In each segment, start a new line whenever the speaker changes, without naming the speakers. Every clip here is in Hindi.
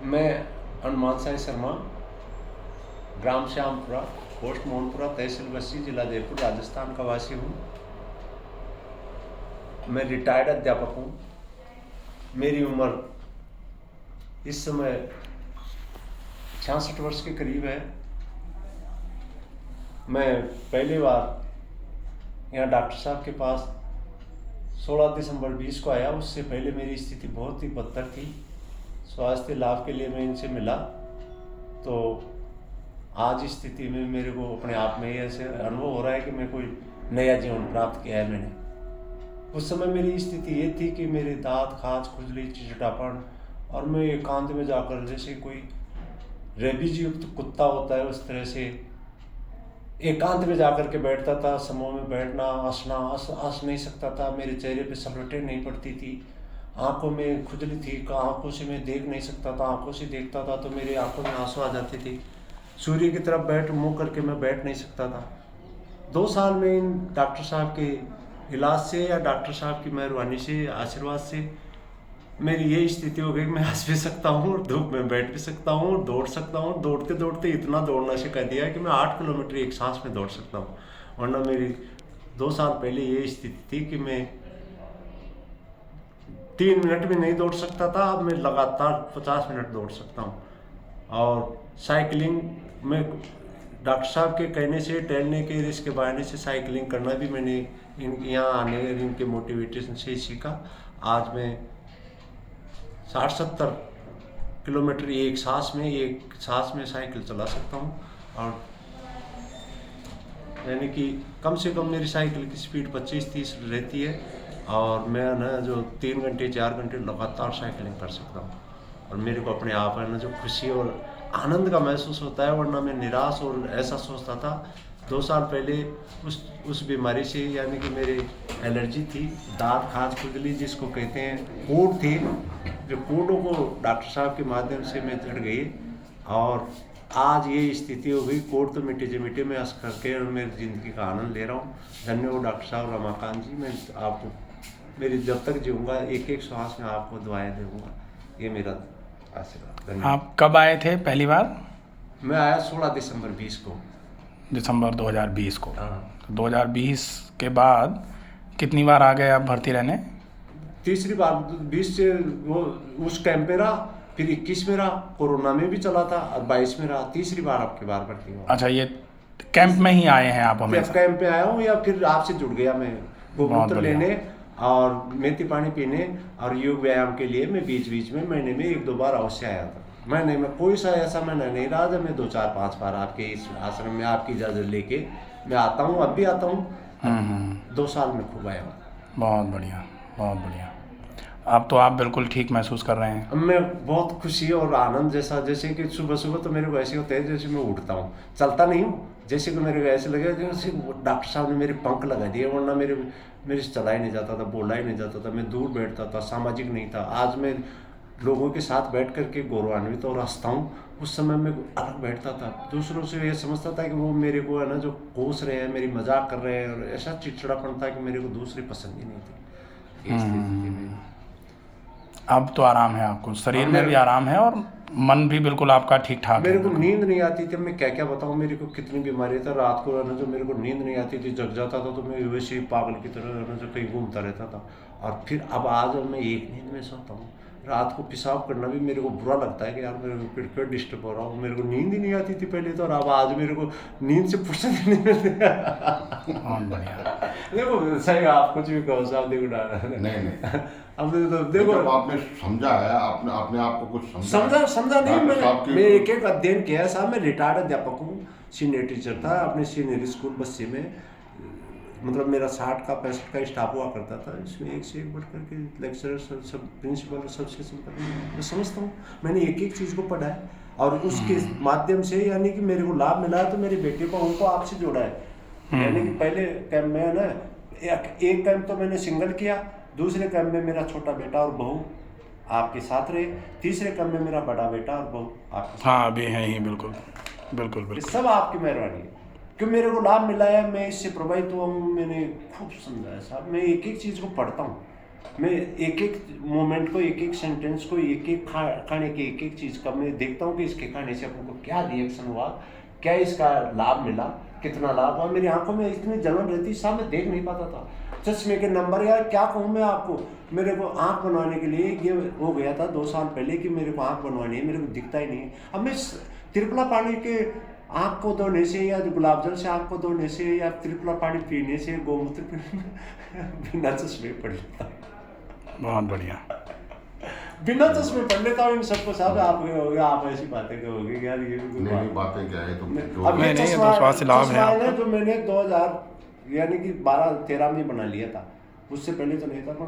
मैं हनुमान साई शर्मा, ग्राम श्यामपुरा, पोस्ट मोहनपुरा, तहसील बस्सी, जिला जयपुर, राजस्थान का वासी हूँ। मैं रिटायर्ड अध्यापक हूँ। मेरी उम्र इस समय 66 वर्ष के करीब है। मैं पहली बार यहाँ डॉक्टर साहब के पास 16 दिसंबर 20 को आया। उससे पहले मेरी स्थिति बहुत ही बदतर थी। स्वास्थ्य लाभ के लिए मैं इनसे मिला तो आज इस स्थिति में मेरे को अपने आप में ही ऐसे अनुभव हो रहा है कि मैं कोई नया जीवन प्राप्त किया है मैंने। उस समय मेरी स्थिति ये थी कि मेरे दांत, खाज, खुजली, चिड़चिड़ापन, और मैं एकांत में जाकर जैसे कोई रेबीज युक्त कुत्ता होता है उस तरह से एकांत में जाकर के बैठता था। समूह में बैठना, हंसना, हंस नहीं सकता था। मेरे चेहरे पे सलवटें नहीं पड़ती थी। आंखों में खुजली थी, आंखों से मैं देख नहीं सकता था। आंखों से देखता था तो मेरी आंखों में आंसू आ जाते थे। सूर्य की तरफ मुंह करके मैं बैठ नहीं सकता था। 2 साल में इन डॉक्टर साहब के इलाज से या डॉक्टर साहब की मेहरबानी से, आशीर्वाद से मेरी ये स्थिति हो गई कि मैं हंस भी सकता हूँ, धूप में बैठ भी सकता हूँ, दौड़ सकता हूँ। दौड़ते दौड़ते इतना दौड़ना सिखा दिया है कि मैं 8 किलोमीटर एक सांस में दौड़ सकता हूँ। वरना मेरी 2 साल पहले ये स्थिति थी कि मैं 3 मिनट में नहीं दौड़ सकता था। अब मैं लगातार 50 मिनट दौड़ सकता हूँ। और साइकिलिंग में डॉक्टर साहब के कहने से, टहलने के, इसके बहाने से साइकिलिंग करना भी मैंने यहाँ आने इनके मोटिवेशन से ही सीखा। आज मैं 60-70 किलोमीटर एक सांस में साइकिल चला सकता हूँ। और यानी कि कम से कम मेरी साइकिल की स्पीड 25-30 रहती है। और मैं ना जो 3 घंटे 4 घंटे लगातार साइकिलिंग कर सकता हूँ। और मेरे को अपने आप है ना जो खुशी और आनंद का महसूस होता है। वरना मैं निराश और ऐसा सोचता था। 2 साल पहले उस बीमारी से, यानी कि मेरे एलर्जी थी, दांत, खाज, खुजली जिसको कहते हैं, कोढ़ थे, जो कोढ़ों को डॉक्टर साहब के माध्यम से मैं चढ़ गई। और आज ये स्थिति हो गई, कोढ़ तो मिट्टी में हंस करके और मेरी ज़िंदगी का आनंद ले रहा हूँ। धन्यवाद डॉक्टर साहब, रमाकांत जी। मैं आपको मेरी जब तक जीऊँगा एक श्वास में आपको दुआएं दूँगा। ये मेरा आशीर्वाद। धन्यवाद।
आप कब आए थे पहली बार?
मैं आया 16 दिसंबर 20 को।
दिसंबर 2020 को।
हाँ।
तो 2020 के बाद कितनी बार आ गए आप भर्ती रहने?
तीसरी बार 20 से वो उस कैंप में रहा, फिर 21 में रहा, कोरोना में भी चला था, और 22 में रहा। तीसरी बार आपकी बार भर्ती हुआ।
अच्छा, ये कैंप में ही आए हैं आप हमेशा?
कैंप पे आया हूँ या फिर आपसे जुड़ गया मैं गोमूत्र लेने और मेथी पानी पीने और योग व्यायाम के लिए। मैं बीच बीच में महीने में 1-2 बार अवश्य आया था। महीने में कोई सा ऐसा महीना नहीं रहा जब मैं 2-4-5 बार आपके इस आश्रम में आपकी इजाज़त लेके मैं आता हूँ। अब भी आता हूँ। 2 साल में खूब आया हूँ।
बहुत बढ़िया, बहुत बढ़िया। अब तो आप बिल्कुल ठीक महसूस कर रहे हैं?
मैं बहुत खुशी और आनंद जैसे कि सुबह सुबह तो मेरे को ऐसे होता है जैसे मैं उठता हूँ, चलता नहीं हूँ, जैसे कि मेरे को ऐसे लगे जैसे डॉक्टर साहब ने मेरे पंख लगा दिए। वरना मेरे से चला ही नहीं जाता था, बोला ही नहीं जाता था, मैं दूर बैठता था, सामाजिक नहीं था। आज मैं लोगों के साथ बैठ करके गौरवान्वित और हंसता हूँ। उस समय मैं अलग बैठता था, दूसरों से ये समझता था कि वो मेरे को है ना जो कोस रहे हैं, मेरी मजाक कर रहे हैं, और ऐसा चिड़चिड़ापन था कि मेरे को दूसरी पसंद ही नहीं थी। ये स्थिति थी मेरी।
अब तो आराम है आपको, शरीर में भी आराम है और मन भी बिल्कुल आपका ठीक ठाक है?
मेरे को नींद नहीं आती थी। मैं क्या क्या बताऊँ, मेरे को कितनी बीमारी था। रात को ना जो मेरे को नींद नहीं आती थी, जग जाता था तो मैं वैसे ही पागल की तरह ना जो कहीं घूमता रहता था। और फिर अब आज मैं एक नींद में सोता हूँ। रात को पेशाब करना भी मेरे को बुरा लगता है कि यार मेरे को पेट डिस्टर्ब हो रहा हूँ। मेरे को नींद ही नहीं आती थी पहले तो, और अब आज मेरे को नींद से फुर्सत ही नहीं मिलती।
बहुत बढ़िया।
देखो सही, आप कुछ भी कहो साहब, देखो
नहीं
अब तो देखो
आपने समझा है, आपने अपने आप को कुछ समझा
नहीं। मैं एक अध्ययन किया है साहब। मैं रिटायर्ड अध्यापक हूँ, सीनियर टीचर था अपने सीनियर स्कूल बस्सी में। मतलब मेरा 60 का 65 का स्टाफ हुआ करता था। इसमें एक से एक बढ़ करके लेक्चरर, सब प्रिंसिपल, सबसे संपर्क मैं समझता हूँ। मैंने एक एक चीज़ को पढ़ा है और उसके माध्यम से यानी कि मेरे को लाभ मिला है। तो मेरे बेटे को उनको आपसे जोड़ा है। यानी कि पहले कैंप में ना एक कैंप तो मैंने सिंगल किया, दूसरे कैंप में मेरा छोटा बेटा और बहू आपके साथ रहे, तीसरे कैंप में मेरा बड़ा बेटा और बहू आपके साथ।
हाँ, अभी हैं ही। बिल्कुल बिल्कुल बिल्कुल।
सब आपकी मेहरबानी है कि मेरे को लाभ मिला है। मैं इससे प्रभावित हुआ हूँ। मैंने खूब समझा है साहब। मैं एक एक चीज़ को पढ़ता हूँ मैं एक एक मोमेंट को, एक एक सेंटेंस को, एक एक खाने की एक एक चीज़ का मैं देखता हूँ कि इसके खाने से अपन को क्या रिएक्शन हुआ, क्या इसका लाभ मिला, कितना लाभ हुआ। मेरी आंखों में इतनी जलन रहती, साहब मैं देख नहीं पाता था। चश्मे के नंबर, यार क्या कहूँ मैं आपको, मेरे को आंख बनवाने के लिए ये हो गया था 2 साल पहले कि मेरे को आंख बनवानी है, मेरे को दिखता ही नहीं है। अब मैं त्रिफला पानी के आँख को धोने से या गुलाब जल से आँख को धोने से या त्रिफला पानी पीने से, गोमूत्र पीने बिना चश्मे पढ़ लेता।
बहुत बढ़िया।
बिना चश्मे पढ़ लेता हूँ इन सबको। साहब आप कहोगे, आप ऐसी बातें कहोगे यार, ये भी
नहीं बातें क्या है तो
अब
नहीं, ये तो स्वास्थ्य लाभ है आपको।
जो मैंने 2000 यानी कि 12-13 में बना लिया था, उससे पहले तो नहीं था, पर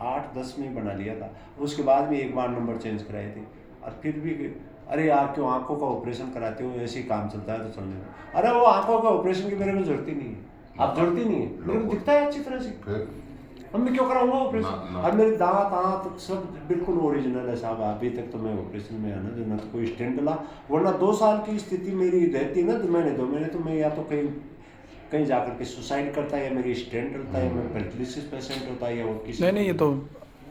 8-10 में बना लिया था। उसके बाद भी एक बार नंबर चेंज कराए थे, और फिर भी अरे यार क्यों आंखों का ऑपरेशन कराते हो, ऐसे ही काम चलता है तो चलने दो। अरे वो आंखों का ऑपरेशन की मेरे को जरूरत ही नहीं है, आप जरूरत ही नहीं है, मेरे को दिखता है अच्छी तरह से, अब मैं क्यों कराऊंगा ऑपरेशन। और मेरे दांत तक सब बिल्कुल ओरिजिनल है साहब। अभी तक तो मैं ऑपरेशन में है ना, जो ना तो कोई स्टेंट डला, वरना 2 साल की स्थिति मेरी रहती ना, 2 महीने तो मैं या तो कहीं जाकर के सुसाइड करता, या मेरी स्टेंट डलता, या मैं पेरालिसिस पेशेंट होता, या और किसी।
नहीं, ये तो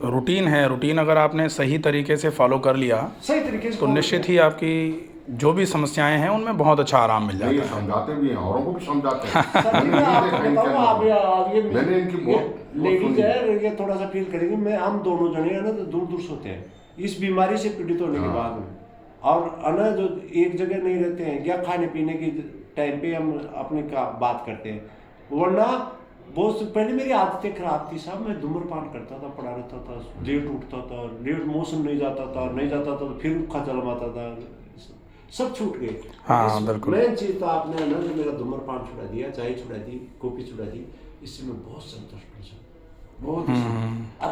रूटीन है। रूटीन अगर आपने सही तरीके से फॉलो कर लिया,
सही तरीके से,
तो निश्चित ही आपकी जो भी समस्याएं हैं उनमें बहुत अच्छा आराम मिल जाता है।
समझाते भी हैं, औरों को भी समझाते हैं।
मैंने इनकी बहुत लेडीज है, ये थोड़ा सा फील करेंगे, मैं हम दोनों जने हैं ना तो दूर दूर से होते हैं इस बीमारी से पीड़ित होने के बाद में, और ना जो एक जगह नहीं रहते हैं, या खाने पीने की टाइम पे हम अपने का बात करते हैं, वरना बहुत पहले मेरी आदतें खराब थी साहब। मैं धूम्रपान करता था, पड़ा रहता था, लेट उठता था, लेट मोशन नहीं जाता था तो फिर उखा जलमाता था, सब छूट गए।
हाँ बिल्कुल।
मेन चीज़ तो आपने ना जो मेरा धूम्रपान छुड़ा दिया, चाय छुड़ा दी, कॉफी छुड़ा दी, इससे मैं बहुत संतुष्ट हूँ सर, बहुत। और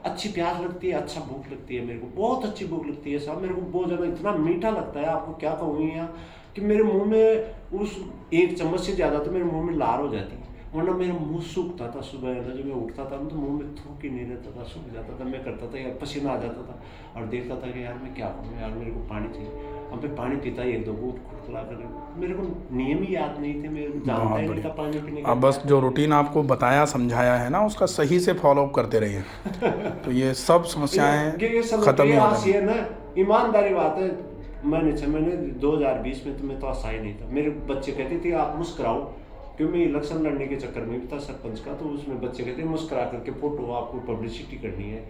अच्छी प्यास लगती है, अच्छा भूख लगती है, मेरे को बहुत अच्छी भूख लगती है साहब, मेरे को बहुत ज़्यादा, इतना मीठा लगता है, आपको क्या कहूँ यहाँ कि मेरे मुंह में उस 1 चम्मच से ज़्यादा तो मेरे मुंह में लार हो जाती है, वरना मेरा मुंह सूखता था। सुबह ना जब मैं उठता था तो मुंह में थूक ही नहीं रहता था, सूख जाता था। मैं करता था यार, पसीना आ जाता था, और देखता था कि यार मैं क्या करूँ यार, मेरे को पानी चाहिए। अब मैं पानी पीता 1-2 घूंट खुटखुला कर, मेरे को नियम ही याद नहीं थे, मैं जानता ही नहीं था पानी पीने का।
अब बस जो रूटीन आपको बताया समझाया है ना, उसका सही से फॉलो अप करते रहिए, तो ये सब समस्याएं खत्म ही हो जाएंगी
ना। ईमानदारी बात है, मैंने 2020 में तो मैं तो आशा ही नहीं था। मेरे बच्चे कहते थे आप मुस्कुराओ, क्योंकि मैं इलेक्शन लड़ने के चक्कर में भी था सरपंच का, तो उसमें बच्चे कहते मुस्कुरा करके फोटो, आपको पब्लिसिटी करनी है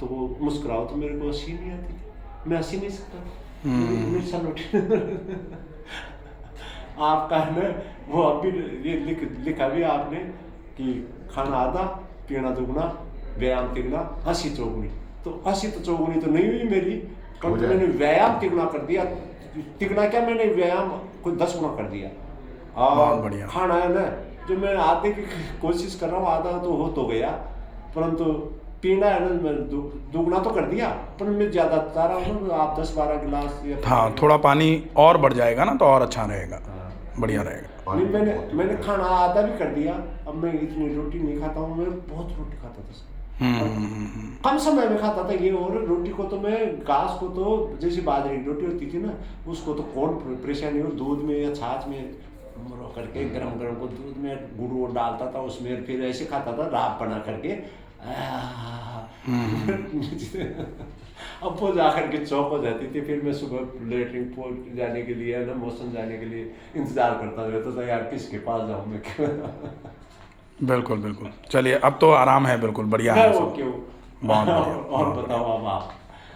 तो वो मुस्कुराओ, तो मेरे को हंसी नहीं आती थी, मैं हंसी नहीं सकता। आपका है ना वो अभी ये लिखा भी आपने कि खाना आधा, पीना दुगना, व्यायाम तिगना, हंसी चौगुनी। तो हंसी तो चौगुनी तो नहीं हुई मेरी, पर तो मैंने व्यायाम तिगना कर दिया। तिगना क्या, मैंने व्यायाम कोई 10 गुना कर दिया। और खाना है ना, जो मैं आधे की कोशिश कर रहा हूँ, आधा तो गया, परंतु पीना है ना मैं दुगना तो कर दिया, पर मैं ज़्यादा बता रहा हूँ, आप 10-12 गिलास।
हाँ, थोड़ा पानी और बढ़ जाएगा ना तो और अच्छा रहेगा, बढ़िया रहेगा।
नहीं, मैंने खाना आधा भी कर दिया। अब मैं इतनी रोटी नहीं खाता हूँ, मैं बहुत रोटी खाता था, कम समय में खाता था ये। और रोटी को तो मैं, घास को तो, जैसी बाजरे की रोटी होती थी ना, उसको तो कौन परेशानी हो, दूध में या छाछ में करके गरम को दूध में गुड़ डालता था उसमें, फिर ऐसे खाता था रात बना करके। अब वो जा करके चौक हो जाती थी, फिर मैं सुबह लेटरिन जाने के लिए ना, मोशन जाने के लिए इंतजार करता रहता था, यार किसके पास जाऊँ मैं।
बिल्कुल बिल्कुल, चलिए अब तो आराम है, बिल्कुल बढ़िया है,
क्यों,
बहुत बढ़िया।
और बताओ अब आप।